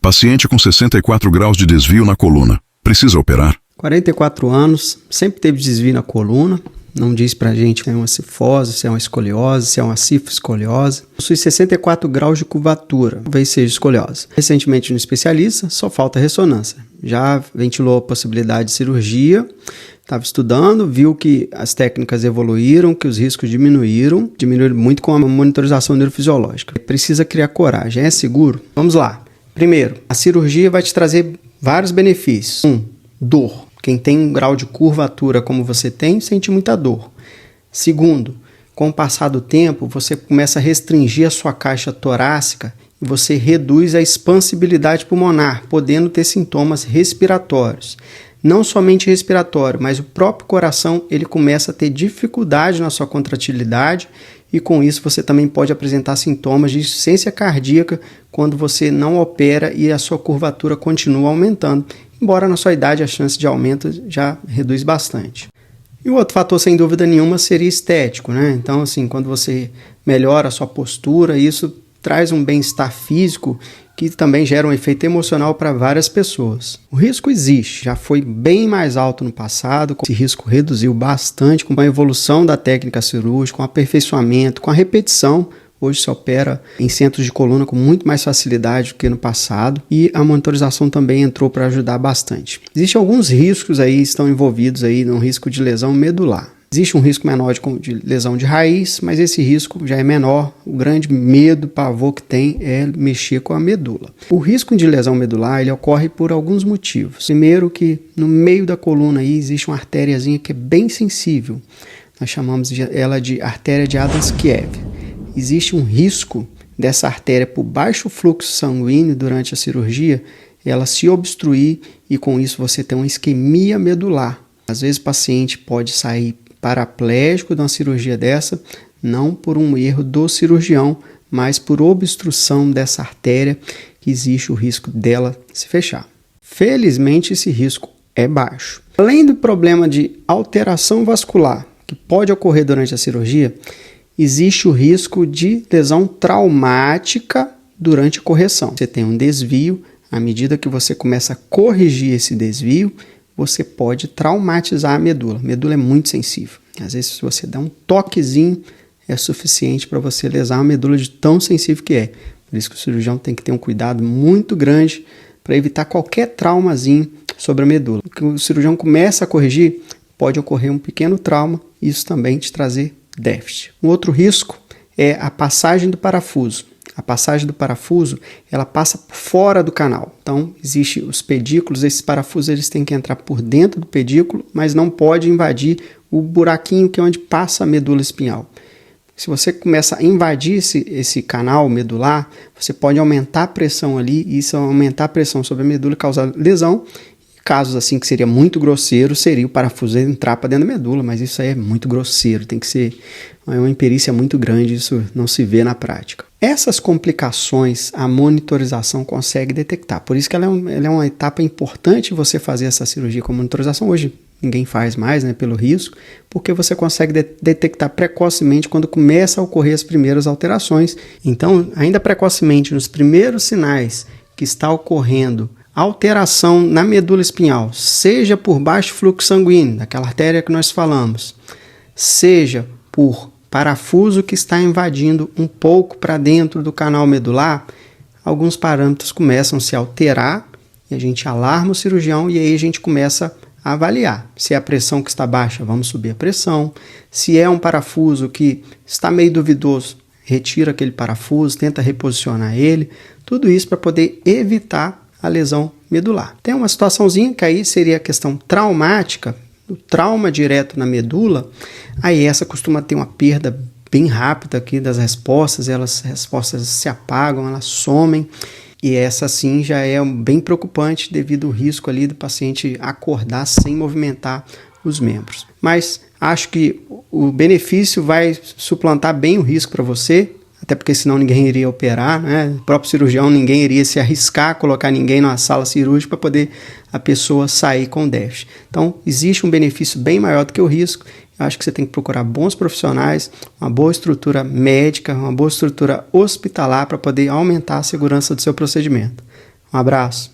Paciente com 64 graus de desvio na coluna. Precisa operar? 44 anos, sempre teve desvio na coluna. Não diz pra gente se é uma cifose, se é uma escoliose, se é uma cifoscoliose. Possui 64 graus de curvatura, talvez seja escoliose. Recentemente no especialista, só falta ressonância. Já ventilou a possibilidade de cirurgia, estava estudando, viu que as técnicas evoluíram, que os riscos diminuíram muito com a monitorização neurofisiológica. Precisa criar coragem, é seguro? Vamos lá. Primeiro, a cirurgia vai te trazer vários benefícios. Dor. Quem tem um grau de curvatura como você tem, sente muita dor. Segundo, com o passar do tempo, você começa a restringir a sua caixa torácica e você reduz a expansibilidade pulmonar, podendo ter sintomas respiratórios. Não somente respiratório, mas o próprio coração ele começa a ter dificuldade na sua contratilidade e com isso você também pode apresentar sintomas de insuficiência cardíaca quando você não opera e a sua curvatura continua aumentando. Embora na sua idade a chance de aumento já reduz bastante. E o outro fator, sem dúvida nenhuma, seria estético, né? Então, assim, quando você melhora a sua postura, isso traz um bem-estar físico que também gera um efeito emocional para várias pessoas. O risco existe, já foi bem mais alto no passado, esse risco reduziu bastante com a evolução da técnica cirúrgica, com o aperfeiçoamento, com a repetição. Hoje se opera em centros de coluna com muito mais facilidade do que no passado e a monitorização também entrou para ajudar bastante. Existem alguns riscos aí, estão envolvidos aí no risco de lesão medular. Existe um risco menor de lesão de raiz, mas esse risco já é menor. O grande medo, pavor que tem é mexer com a medula. O risco de lesão medular ele ocorre por alguns motivos. Primeiro que no meio da coluna aí existe uma artériazinha que é bem sensível. Nós chamamos ela de artéria de Adamskiv. Existe um risco dessa artéria por baixo fluxo sanguíneo durante a cirurgia, ela se obstruir e com isso você ter uma isquemia medular. Às vezes o paciente pode sair paraplégico de uma cirurgia dessa, não por um erro do cirurgião, mas por obstrução dessa artéria que existe o risco dela se fechar. Felizmente esse risco é baixo. Além do problema de alteração vascular que pode ocorrer durante a cirurgia, existe o risco de lesão traumática durante a correção. Você tem um desvio, à medida que você começa a corrigir esse desvio, você pode traumatizar a medula. A medula é muito sensível. Às vezes, se você dá um toquezinho, é suficiente para você lesar a medula de tão sensível que é. Por isso que o cirurgião tem que ter um cuidado muito grande para evitar qualquer traumazinho sobre a medula. Porque o cirurgião começa a corrigir, pode ocorrer um pequeno trauma, isso também te trazer déficit. Um outro risco é a passagem do parafuso. A passagem do parafuso, ela passa por fora do canal. Então, existem os pedículos, esses parafusos eles têm que entrar por dentro do pedículo, mas não pode invadir o buraquinho que é onde passa a medula espinhal. Se você começa a invadir esse canal medular, você pode aumentar a pressão ali, e isso aumentar a pressão sobre a medula causar lesão. Casos assim que seria muito grosseiro, seria o parafuso entrar para dentro da medula, mas isso aí é muito grosseiro, tem que ser uma imperícia muito grande, isso não se vê na prática. Essas complicações a monitorização consegue detectar, por isso que ela é uma etapa importante você fazer essa cirurgia com monitorização. Hoje ninguém faz mais, né, pelo risco, porque você consegue detectar precocemente quando começa a ocorrer as primeiras alterações. Então, ainda precocemente, nos primeiros sinais que está ocorrendo alteração na medula espinhal, seja por baixo fluxo sanguíneo, daquela artéria que nós falamos, seja por parafuso que está invadindo um pouco para dentro do canal medular, alguns parâmetros começam a se alterar e a gente alarma o cirurgião e aí a gente começa a avaliar. Se é a pressão que está baixa, vamos subir a pressão. Se é um parafuso que está meio duvidoso, retira aquele parafuso, tenta reposicionar ele. Tudo isso para poder evitar a lesão medular. Tem uma situaçãozinha que aí seria a questão traumática, o trauma direto na medula, aí essa costuma ter uma perda bem rápida aqui das respostas, as respostas se apagam, elas somem, e essa sim já é bem preocupante devido ao risco ali do paciente acordar sem movimentar os membros. Mas acho que o benefício vai suplantar bem o risco para você, até porque senão ninguém iria operar, né? O próprio cirurgião, ninguém iria se arriscar a colocar ninguém numa sala cirúrgica para poder a pessoa sair com déficit. Então, existe um benefício bem maior do que o risco. Eu acho que você tem que procurar bons profissionais, uma boa estrutura médica, uma boa estrutura hospitalar para poder aumentar a segurança do seu procedimento. Um abraço.